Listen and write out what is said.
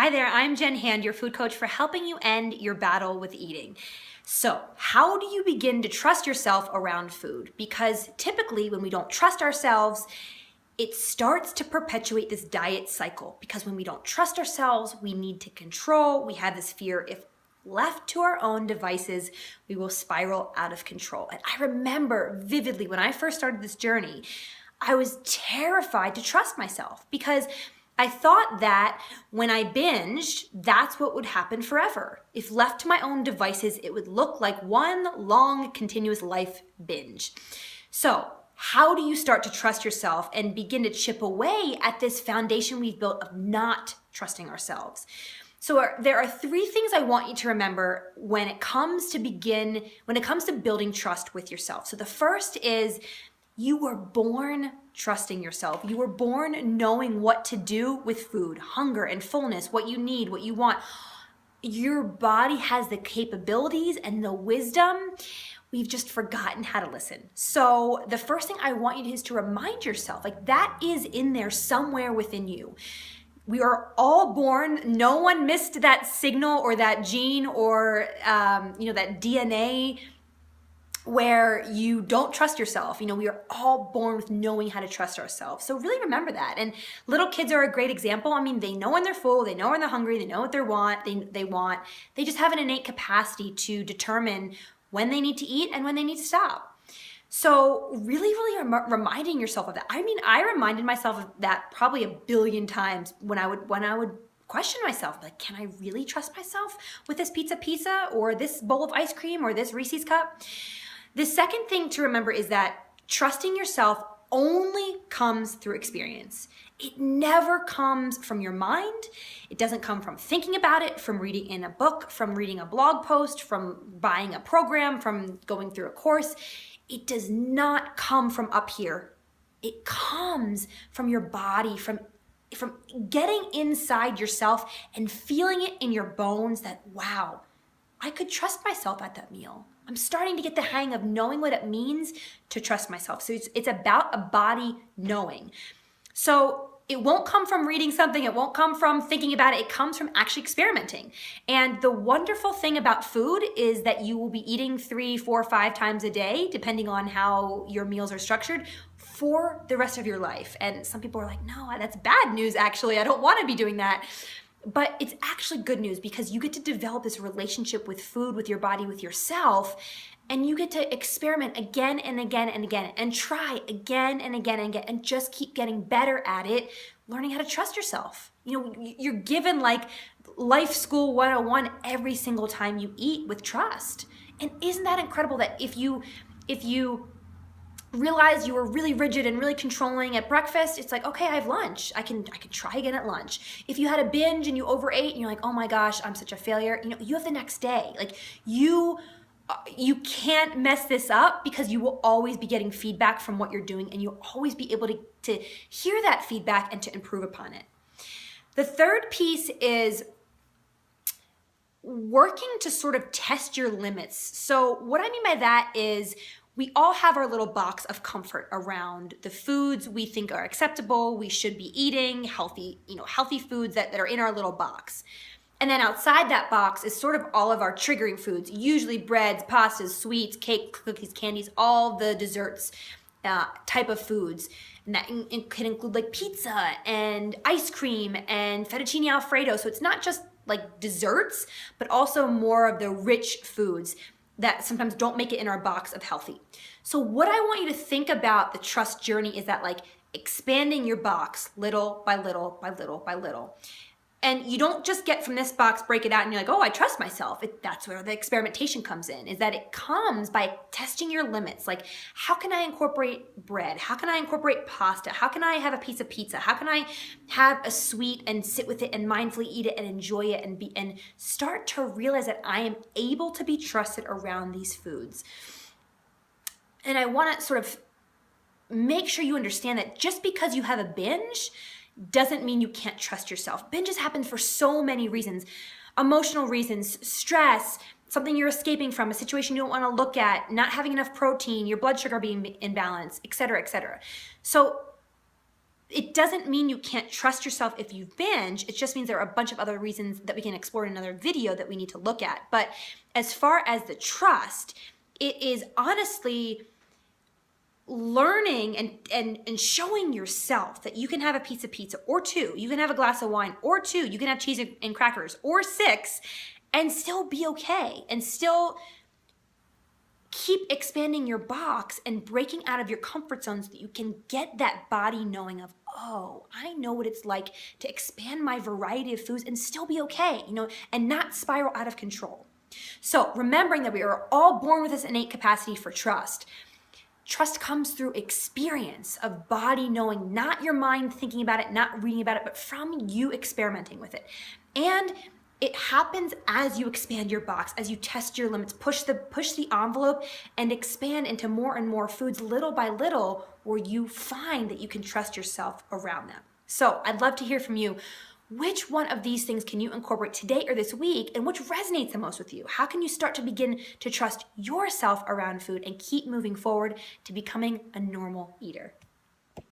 Hi there, I'm Jen Hand, your food coach for helping you end your battle with eating. So, how do you begin to trust yourself around food? Because typically, when we don't trust ourselves, it starts to perpetuate this diet cycle. Because when we don't trust ourselves, we need to control. We have this fear if left to our own devices, we will spiral out of control. And I remember vividly when I first started this journey, I was terrified to trust myself because I thought that when I binged, that's what would happen forever. If left to my own devices, it would look like one long, continuous life binge. So, how do you start to trust yourself and begin to chip away at this foundation we've built of not trusting ourselves? So there are three things I want you to remember when it comes to building trust with yourself. So the first is you were born trusting yourself. You were born knowing what to do with food, hunger and fullness, what you need, what you want. Your body has the capabilities and the wisdom. We've just forgotten how to listen. So the first thing I want you to do is to remind yourself, like that is in there somewhere within you. We are all born, no one missed that signal or that gene or that DNA where you don't trust yourself. We are all born with knowing how to trust ourselves. So really remember that. And little kids are a great example. They know when they're full, they know when they're hungry, they know what they want. They just have an innate capacity to determine when they need to eat and when they need to stop. So really reminding yourself of that. I reminded myself of that probably 1 billion times when I would question myself, like, can I really trust myself with this pizza or this bowl of ice cream or this Reese's cup? The second thing to remember is that trusting yourself only comes through experience. It never comes from your mind. It doesn't come from thinking about it, from reading in a book, from reading a blog post, from buying a program, from going through a course. It does not come from up here. It comes from your body, from getting inside yourself and feeling it in your bones that, wow, I could trust myself at that meal. I'm starting to get the hang of knowing what it means to trust myself. So it's about a body knowing. So it won't come from reading something. It won't come from thinking about it. It comes from actually experimenting. And the wonderful thing about food is that you will be eating 3, 4, 5 times a day, depending on how your meals are structured, for the rest of your life. And some people are like, no, that's bad news, actually. I don't want to be doing that. But it's actually good news because you get to develop this relationship with food, with your body, with yourself, and you get to experiment again and again and again and try again and again and again and just keep getting better at it, learning how to trust yourself. You're given like life school 101 every single time you eat with trust. And isn't that incredible that if you realize you were really rigid and really controlling at breakfast, it's like, okay, I have lunch. I can try again at lunch. If you had a binge and you overate and you're like, oh my gosh, I'm such a failure, you have the next day. Like you can't mess this up because you will always be getting feedback from what you're doing and you'll always be able to hear that feedback and to improve upon it. The third piece is working to sort of test your limits. So what I mean by that is we all have our little box of comfort around the foods we think are acceptable, we should be eating, healthy foods that are in our little box. And then outside that box is sort of all of our triggering foods, usually breads, pastas, sweets, cake, cookies, candies, all the desserts type of foods. And that can include like pizza and ice cream and fettuccine Alfredo. So it's not just like desserts, but also more of the rich foods that sometimes don't make it in our box of healthy. So what I want you to think about the trust journey is that like expanding your box little by little by little by little. And you don't just get from this box, break it out, and you're like, oh, I trust myself. That's where the experimentation comes in, is that it comes by testing your limits. Like, how can I incorporate bread? How can I incorporate pasta? How can I have a piece of pizza? How can I have a sweet and sit with it and mindfully eat it and enjoy it and start to realize that I am able to be trusted around these foods? And I want to sort of make sure you understand that just because you have a binge doesn't mean you can't trust yourself. Binges happen for so many reasons. Emotional reasons, stress, something you're escaping from, a situation you don't want to look at, not having enough protein, your blood sugar being imbalanced, et cetera, et cetera. So it doesn't mean you can't trust yourself if you binge. It just means there are a bunch of other reasons that we can explore in another video that we need to look at. But as far as the trust, it is honestly learning and showing yourself that you can have a piece of pizza or two, you can have a glass of wine or two, you can have cheese and crackers or 6 and still be okay and still keep expanding your box and breaking out of your comfort zone so that you can get that body knowing of, oh, I know what it's like to expand my variety of foods and still be okay, and not spiral out of control. So remembering that we are all born with this innate capacity for trust. Trust comes through experience of body knowing, not your mind thinking about it, not reading about it, but from you experimenting with it. And it happens as you expand your box, as you test your limits, push the envelope and expand into more and more foods little by little, where you find that you can trust yourself around them. So I'd love to hear from you. Which one of these things can you incorporate today or this week, and which resonates the most with you? How can you start to begin to trust yourself around food and keep moving forward to becoming a normal eater?